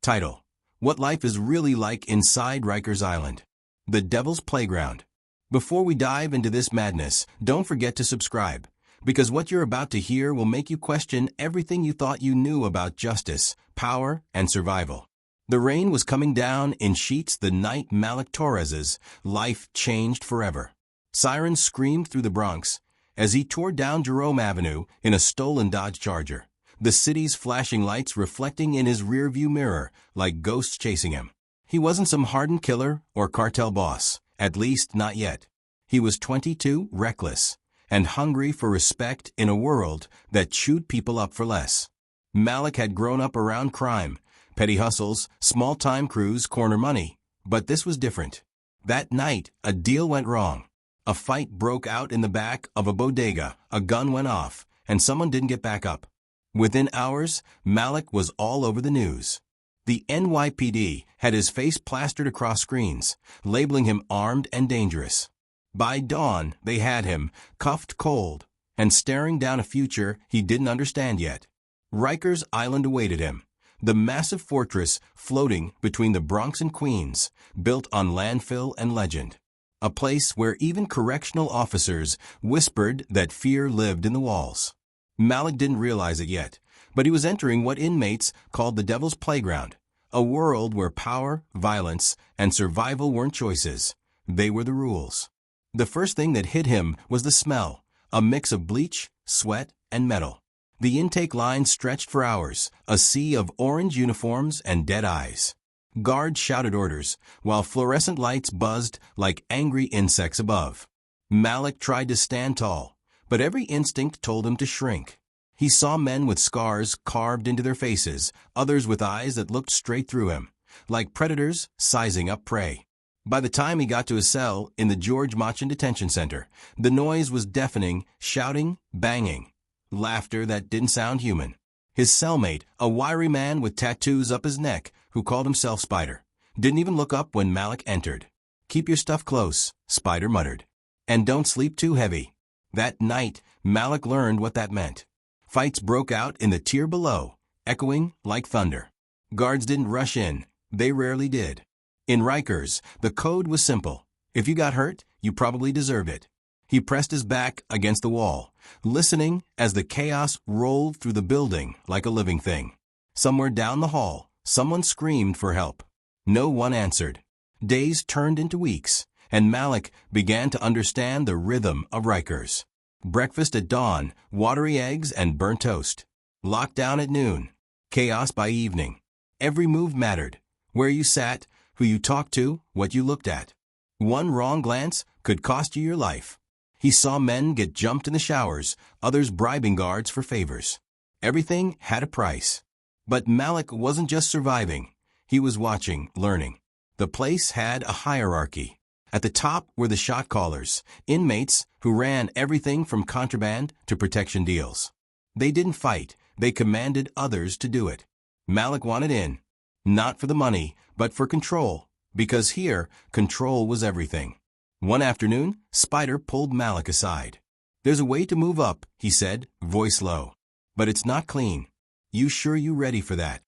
Title: What Life is Really Like Inside Rikers Island. The Devil's Playground. Before we dive into this madness, don't forget to subscribe, because what you're about to hear will make you question everything you thought you knew about justice, power, and survival. The rain was coming down in sheets the night Malik Torres's life changed forever. Sirens screamed through the Bronx as he tore down Jerome Avenue in a stolen Dodge Charger, the city's flashing lights reflecting in his rearview mirror like ghosts chasing him. He wasn't some hardened killer or cartel boss, at least not yet. He was 22, reckless, and hungry for respect in a world that chewed people up for less. Malik had grown up around crime, petty hustles, small-time crews, corner money, but this was different. That night, a deal went wrong. A fight broke out in the back of a bodega, a gun went off, and someone didn't get back up. Within hours, Malik was all over the news. The NYPD had his face plastered across screens, labeling him armed and dangerous. By dawn, they had him, cuffed cold, and staring down a future he didn't understand yet. Rikers Island awaited him, the massive fortress floating between the Bronx and Queens, built on landfill and legend. A place where even correctional officers whispered that fear lived in the walls. Malik didn't realize it yet, but he was entering what inmates called the Devil's Playground, a world where power, violence, and survival weren't choices. They were the rules. The first thing that hit him was the smell, a mix of bleach, sweat, and metal. The intake line stretched for hours, a sea of orange uniforms and dead eyes. Guards shouted orders, while fluorescent lights buzzed like angry insects above. Malik tried to stand tall, but every instinct told him to shrink. He saw men with scars carved into their faces, others with eyes that looked straight through him, like predators sizing up prey. By the time he got to his cell in the George Machin Detention Center, the noise was deafening, shouting, banging, laughter that didn't sound human. His cellmate, a wiry man with tattoos up his neck, who called himself Spider, didn't even look up when Malik entered. "Keep your stuff close," Spider muttered. "And don't sleep too heavy." That night, Malik learned what that meant. Fights broke out in the tier below, echoing like thunder. Guards didn't rush in. They rarely did. In Rikers, the code was simple. If you got hurt, you probably deserved it. He pressed his back against the wall, listening as the chaos rolled through the building like a living thing. Somewhere down the hall, someone screamed for help. No one answered. Days turned into weeks, and Malik began to understand the rhythm of Rikers. Breakfast at dawn, watery eggs and burnt toast. Lockdown at noon. Chaos by evening. Every move mattered. Where you sat, who you talked to, what you looked at. One wrong glance could cost you your life. He saw men get jumped in the showers, others bribing guards for favors. Everything had a price. But Malik wasn't just surviving. He was watching, learning. The place had a hierarchy. At the top were the shot callers, inmates who ran everything from contraband to protection deals. They didn't fight, they commanded others to do it. Malik wanted in, not for the money, but for control, because here, control was everything. One afternoon, Spider pulled Malik aside. "There's a way to move up," he said, voice low. "But it's not clean. You sure you ready for that?"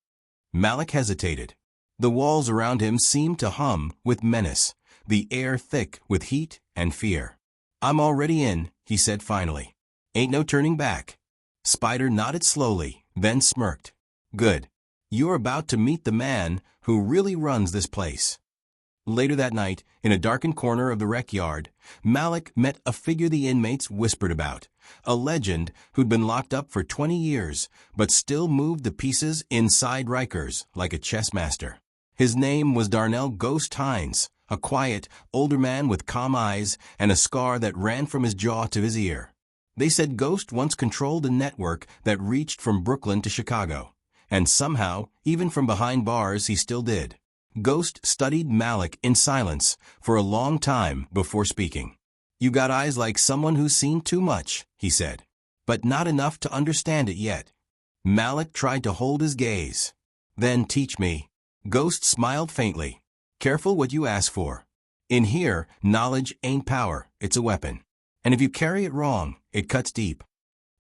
Malik hesitated. The walls around him seemed to hum with menace, the air thick with heat and fear. "I'm already in," he said finally. "Ain't no turning back." Spider nodded slowly, then smirked. "Good. You're about to meet the man who really runs this place." Later that night, in a darkened corner of the rec yard, Malik met a figure the inmates whispered about, a legend who'd been locked up for 20 years, but still moved the pieces inside Rikers like a chess master. His name was Darnell Ghost Hines, a quiet, older man with calm eyes and a scar that ran from his jaw to his ear. They said Ghost once controlled a network that reached from Brooklyn to Chicago, and somehow, even from behind bars, he still did. Ghost studied Malik in silence for a long time before speaking. "You got eyes like someone who's seen too much," he said, "but not enough to understand it yet." Malik tried to hold his gaze. "Then teach me." Ghost smiled faintly. "Careful what you ask for. In here, knowledge ain't power, it's a weapon. And if you carry it wrong, it cuts deep."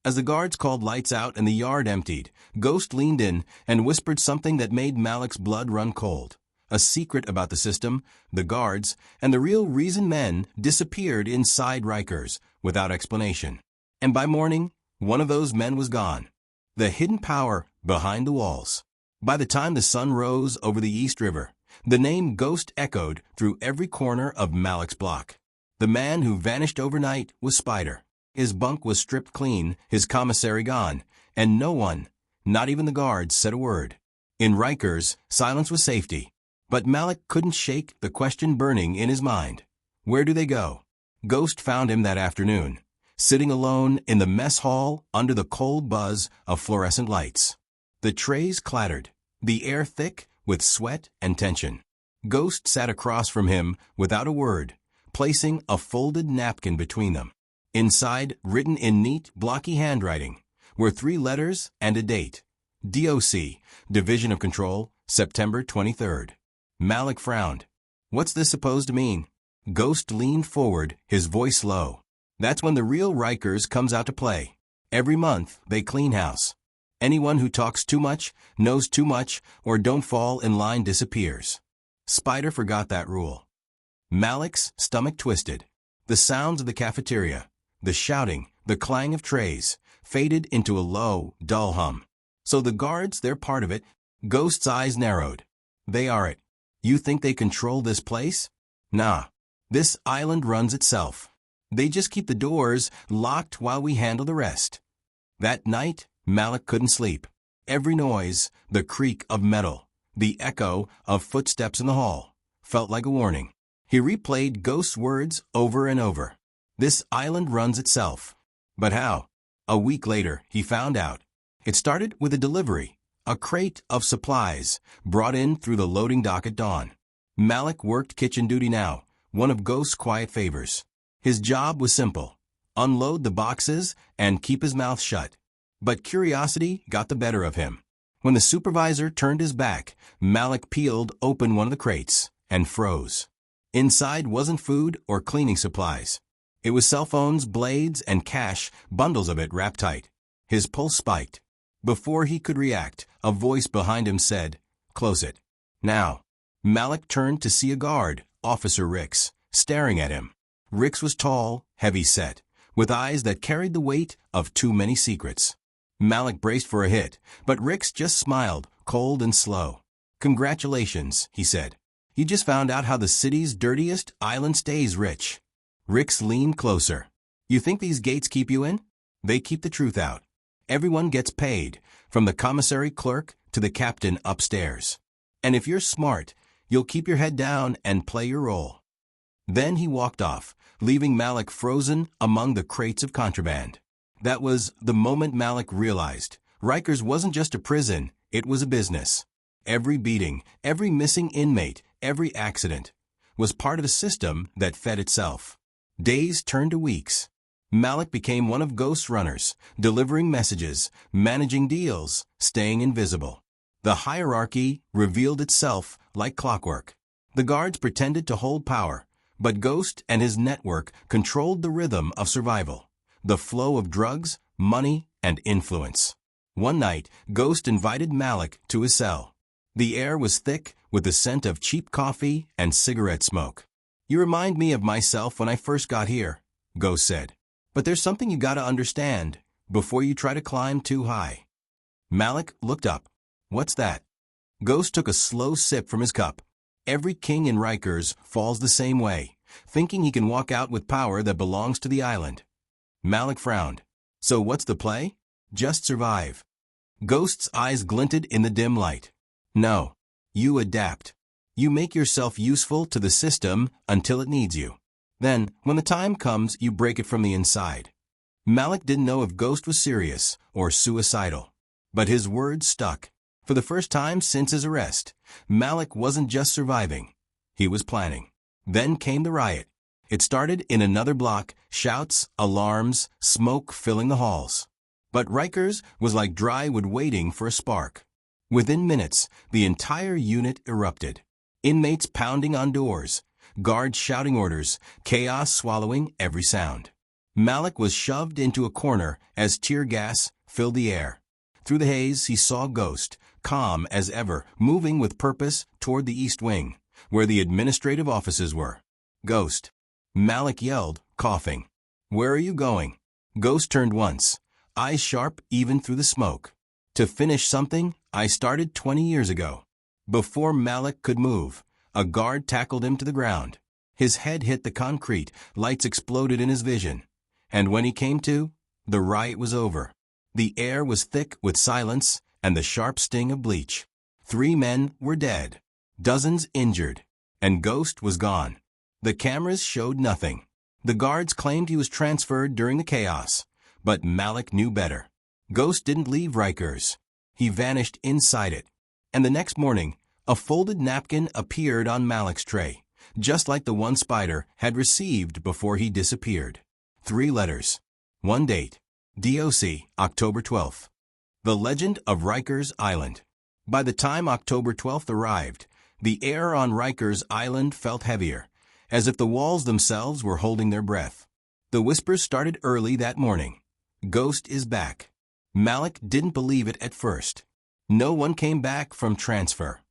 As the guards called lights out and the yard emptied, Ghost leaned in and whispered something that made Malik's blood run cold. A secret about the system, the guards, and the real reason men disappeared inside Rikers without explanation. And by morning, one of those men was gone. The hidden power behind the walls. By the time the sun rose over the East River, the name Ghost echoed through every corner of Malik's block. The man who vanished overnight was Spider. His bunk was stripped clean, his commissary gone, and no one, not even the guards, said a word. In Rikers, silence was safety. But Malik couldn't shake the question burning in his mind. Where do they go? Ghost found him that afternoon, sitting alone in the mess hall under the cold buzz of fluorescent lights. The trays clattered, the air thick with sweat and tension. Ghost sat across from him without a word, placing a folded napkin between them. Inside, written in neat, blocky handwriting, were 3 letters and a date. DOC, Division of Control, September 23rd. Malik frowned. What's this supposed to mean? Ghost leaned forward, his voice low. That's when the real Rikers comes out to play. Every month, they clean house. Anyone who talks too much, knows too much, or don't fall in line disappears. Spider forgot that rule. Malik's stomach twisted. The sounds of the cafeteria, the shouting, the clang of trays, faded into a low, dull hum. So the guards, they're part of it. Ghost's eyes narrowed. They are it. You think they control this place? Nah. This island runs itself. They just keep the doors locked while we handle the rest. That night, Malik couldn't sleep. Every noise, the creak of metal, the echo of footsteps in the hall, felt like a warning. He replayed Ghost's words over and over. This island runs itself. But how? A week later, he found out. It started with a delivery, a crate of supplies, brought in through the loading dock at dawn. Malik worked kitchen duty now, one of Ghost's quiet favors. His job was simple: unload the boxes and keep his mouth shut. But curiosity got the better of him. When the supervisor turned his back, Malik peeled open one of the crates and froze. Inside wasn't food or cleaning supplies. It was cell phones, blades, and cash, bundles of it wrapped tight. His pulse spiked. Before he could react, a voice behind him said, "Close it. Now." Malik turned to see a guard, Officer Ricks, staring at him. Ricks was tall, heavy-set, with eyes that carried the weight of too many secrets. Malik braced for a hit, but Ricks just smiled, cold and slow. "Congratulations," he said. "You just found out how the city's dirtiest island stays rich." Ricks leaned closer. "You think these gates keep you in? They keep the truth out. Everyone gets paid, from the commissary clerk to the captain upstairs. And if you're smart, you'll keep your head down and play your role." Then he walked off, leaving Malik frozen among the crates of contraband. That was the moment Malik realized Rikers wasn't just a prison, it was a business. Every beating, every missing inmate, every accident was part of a system that fed itself. Days turned to weeks. Malik became one of Ghost's runners, delivering messages, managing deals, staying invisible. The hierarchy revealed itself like clockwork. The guards pretended to hold power, but Ghost and his network controlled the rhythm of survival, the flow of drugs, money, and influence. One night, Ghost invited Malik to his cell. The air was thick with the scent of cheap coffee and cigarette smoke. "You remind me of myself when I first got here," Ghost said. "But there's something you gotta understand before you try to climb too high." Malik looked up. "What's that?" Ghost took a slow sip from his cup. "Every king in Rikers falls the same way, thinking he can walk out with power that belongs to the island." Malik frowned. "So what's the play?" "Just survive." Ghost's eyes glinted in the dim light. "No. You adapt. You make yourself useful to the system until it needs you. Then, when the time comes, you break it from the inside." Malik didn't know if Ghost was serious or suicidal. But his words stuck. For the first time since his arrest, Malik wasn't just surviving. He was planning. Then came the riot. It started in another block, shouts, alarms, smoke filling the halls. But Rikers was like dry wood waiting for a spark. Within minutes, the entire unit erupted. Inmates pounding on doors, guards shouting orders, chaos swallowing every sound. Malik was shoved into a corner as tear gas filled the air. Through the haze, he saw Ghost, calm as ever, moving with purpose toward the east wing, where the administrative offices were. "Ghost!" Malik yelled, coughing. "Where are you going?" Ghost turned once, eyes sharp even through the smoke. "To finish something I started 20 years ago." Before Malik could move, a guard tackled him to the ground. His head hit the concrete, lights exploded in his vision. And when he came to, the riot was over. The air was thick with silence and the sharp sting of bleach. 3 men were dead, dozens injured, and Ghost was gone. The cameras showed nothing. The guards claimed he was transferred during the chaos, but Malik knew better. Ghost didn't leave Rikers. He vanished inside it. And the next morning, a folded napkin appeared on Malik's tray, just like the one Spider had received before he disappeared. 3 letters. 1 date. DOC, October 12th. The Legend of Rikers Island. By the time October 12th arrived, the air on Rikers Island felt heavier, as if the walls themselves were holding their breath. The whispers started early that morning. Ghost is back. Malik didn't believe it at first. No one came back from transfer.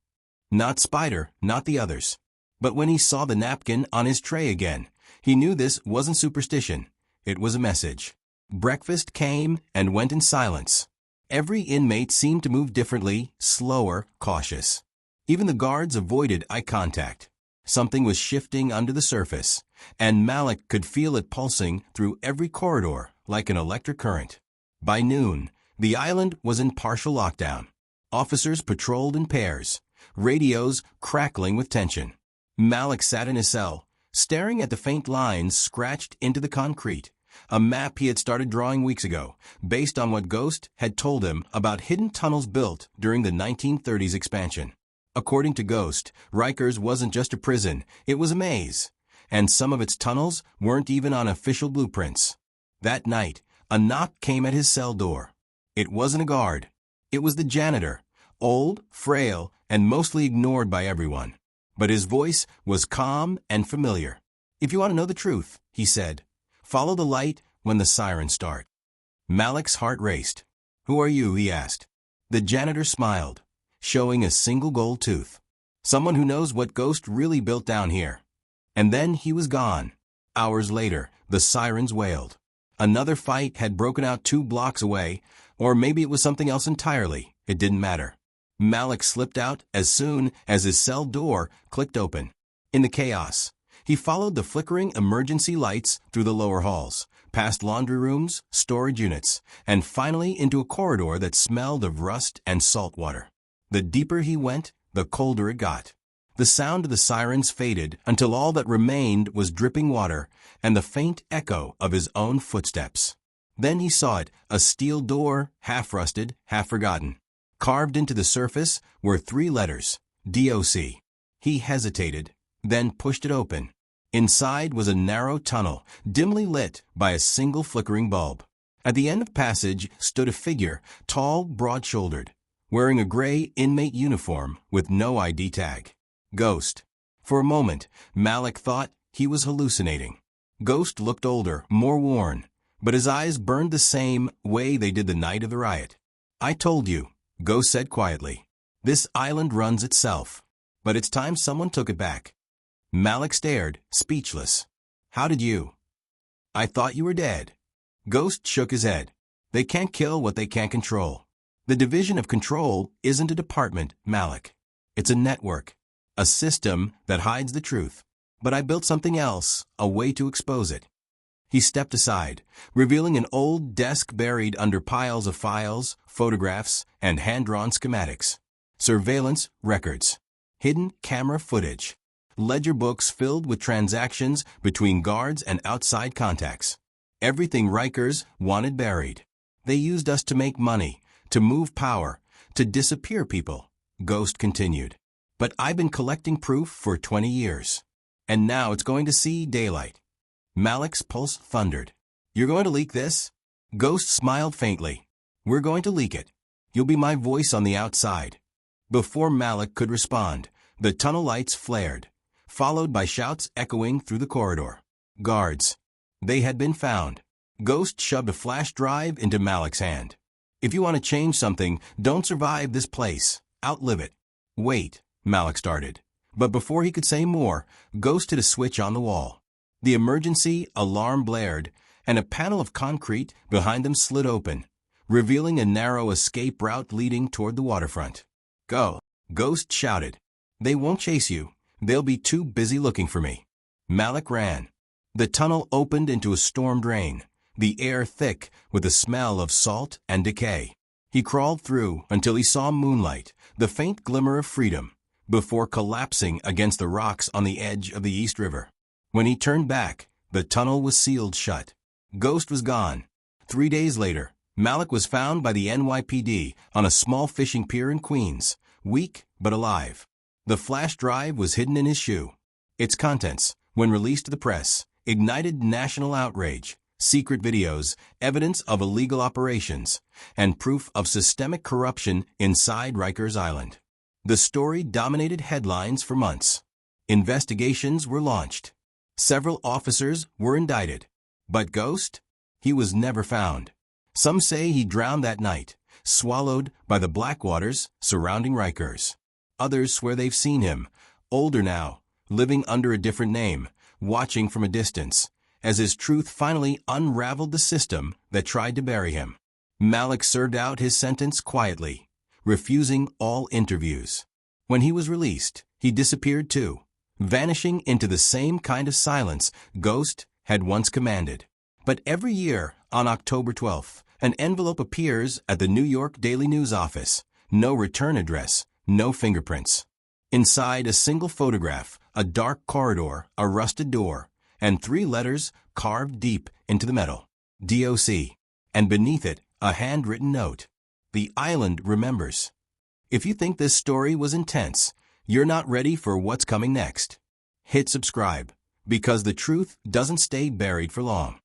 Not Spider, not the others. But when he saw the napkin on his tray again, he knew this wasn't superstition. It was a message. Breakfast came and went in silence. Every inmate seemed to move differently, slower, cautious. Even the guards avoided eye contact. Something was shifting under the surface, and Malik could feel it pulsing through every corridor like an electric current. By noon, the island was in partial lockdown. Officers patrolled in pairs, radios crackling with tension. Malik sat in his cell, staring at the faint lines scratched into the concrete, a map he had started drawing weeks ago, based on what Ghost had told him about hidden tunnels built during the 1930s expansion. According to Ghost, Rikers wasn't just a prison, it was a maze, and some of its tunnels weren't even on official blueprints. That night, a knock came at his cell door. It wasn't a guard. It was the janitor, old, frail, and mostly ignored by everyone. But his voice was calm and familiar. "If you want to know the truth," he said, "follow the light when the sirens start." Malik's heart raced. "Who are you?" he asked. The janitor smiled, showing a single gold tooth. "Someone who knows what Ghost really built down here." And then he was gone. Hours later, the sirens wailed. Another fight had broken out 2 blocks away, or maybe it was something else entirely. It didn't matter. Malik slipped out as soon as his cell door clicked open. In the chaos, he followed the flickering emergency lights through the lower halls, past laundry rooms, storage units, and finally into a corridor that smelled of rust and salt water. The deeper he went, the colder it got. The sound of the sirens faded until all that remained was dripping water and the faint echo of his own footsteps. Then he saw it, a steel door, half rusted, half forgotten. Carved into the surface were 3 letters, DOC. He hesitated, then pushed it open. Inside was a narrow tunnel, dimly lit by a single flickering bulb. At the end of the passage stood a figure, tall, broad-shouldered, wearing a gray inmate uniform with no ID tag. Ghost. For a moment, Malik thought he was hallucinating. Ghost looked older, more worn, but his eyes burned the same way they did the night of the riot. "I told you," Ghost said quietly. "This island runs itself, but it's time someone took it back." Malik stared, speechless. "How did you?" "I thought you were dead." Ghost shook his head. "They can't kill what they can't control. The division of control isn't a department, Malik. It's a network, a system that hides the truth. But I built something else, a way to expose it." He stepped aside, revealing an old desk buried under piles of files, photographs, and hand-drawn schematics. Surveillance records, hidden camera footage, ledger books filled with transactions between guards and outside contacts. Everything Rikers wanted buried. "They used us to make money, to move power, to disappear people," Ghost continued. "But I've been collecting proof for 20 years. And now it's going to see daylight." Malik's pulse thundered. "You're going to leak this?" Ghost smiled faintly. "We're going to leak it. You'll be my voice on the outside." Before Malik could respond, the tunnel lights flared, followed by shouts echoing through the corridor. Guards. They had been found. Ghost shoved a flash drive into Malik's hand. "If you want to change something, don't survive this place. Outlive it." "Wait," Malik started. But before he could say more, Ghost hit a switch on the wall. The emergency alarm blared, and a panel of concrete behind them slid open, revealing a narrow escape route leading toward the waterfront. "Go," Ghost shouted. "They won't chase you. They'll be too busy looking for me." Malik ran. The tunnel opened into a storm drain, the air thick with the smell of salt and decay. He crawled through until he saw moonlight, the faint glimmer of freedom, before collapsing against the rocks on the edge of the East River. When he turned back, the tunnel was sealed shut. Ghost was gone. 3 days later, Malik was found by the NYPD on a small fishing pier in Queens, weak but alive. The flash drive was hidden in his shoe. Its contents, when released to the press, ignited national outrage. Secret videos, evidence of illegal operations, and proof of systemic corruption inside Rikers Island. The story dominated headlines for months. Investigations were launched. Several officers were indicted. But Ghost? He was never found. Some say he drowned that night, swallowed by the black waters surrounding Rikers. Others swear they've seen him, older now, living under a different name, watching from a distance, as his truth finally unraveled the system that tried to bury him. Malik served out his sentence quietly, refusing all interviews. When he was released, he disappeared too, vanishing into the same kind of silence Ghost had once commanded. But every year, on October 12th, an envelope appears at the New York Daily News office. No return address, no fingerprints. Inside, a single photograph, a dark corridor, a rusted door, and 3 letters carved deep into the metal. DOC. And beneath it, a handwritten note. The island remembers. If you think this story was intense, you're not ready for what's coming next. Hit subscribe, because the truth doesn't stay buried for long.